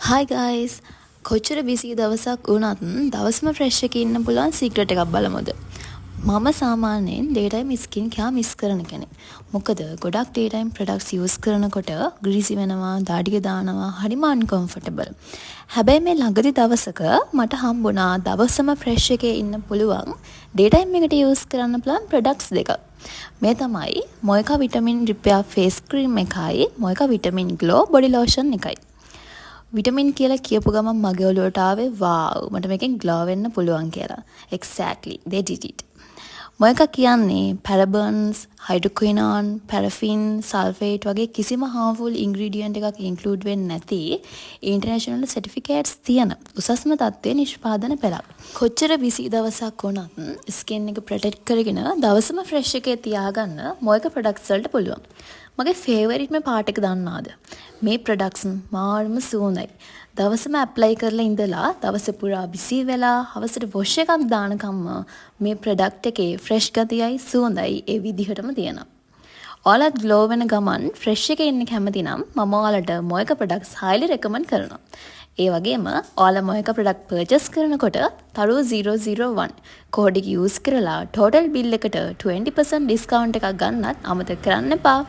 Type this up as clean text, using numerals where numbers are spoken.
Hi guys. කොච්චර busy දවසක් වුණත් දවසම ෆ්‍රෙෂ් එකේ ඉන්න පුළුවන් සීක්‍රට් එකක් බලමුද? මම සාමාන්‍යයෙන් ඩේ ස්කින් කෙයා මිස් කරන කෙනෙක්. මොකද ගොඩක් ඩේ ප්‍රොඩක්ට්ස් යූස් කරනකොට ග්‍රීසි වෙනවා, දාඩිය දානවා, හරිම අන්කම්ෆර්ටබල්. හැබැයි මේ ළඟදි දවසක මට හම්බුණා දවසම ෆ්‍රෙෂ් එකේ ඉන්න පුළුවන් ඩේ එකට යූස් කරන්න පුළුවන් ප්‍රොඩක්ට්ස් දෙකක්. මේ තමයි මොයිකා විටමින් රිපෙයාර් ෆේස් ක්‍රීම් එකයි මොයිකා විටමින් ග්ලෝ බොඩි ලෝෂන් එකයි. විටමින් කියලා කියපු ගමන් මගේ ඔළුවට ආවේ wow මට මේකෙන් ග්ලෝ වෙන්න පුළුවන් කියලා. Exactly they did it. මොකක් කියන්නේ parabens, hydroquinone, paraffin, sulfate වගේ කිසිම harmful ingredient එකක් include වෙන්නේ නැති international certificates තියෙන උසස්ම තත්ත්වයේ නිෂ්පාදන පෙළක්. කොච්චර busy දවසක් වුණත් skin එක protect කරගෙන දවසම fresh එකේ තියාගන්න මොයක products වලට පුළුවන්. මගේ ෆේවරිට්ම පාට එක දන්නාද? මේ ප්‍රොඩක්ට්ස් මාර්ම සුවඳයි. දවසම ඇප්ලයි කරලා ඉඳලා දවස පුරා බිසි වෙලා හවසට වොෂ් එකක් දානකම්ම මේ ප්‍රොඩක්ට් එකේ ෆ්‍රෙෂ් ගතියයි සුවඳයි ඒ විදිහටම තියෙනවා. ඔයාලත් ග්ලෝ වෙන ගමන් ෆ්‍රෙෂ් එකේ ඉන්න කැමති නම් මම ඔයාලට මොයක ප්‍රොඩක්ට්ස් highly recommend කරනවා. ඒ වගේම ඔයාලා මොයක ප්‍රොඩක්ට් purchase කරනකොට තරු 001 කෝඩ් එක use කරලා total bill එකට 20% discount එකක් ගන්නත් අමතක කරන්න එපා.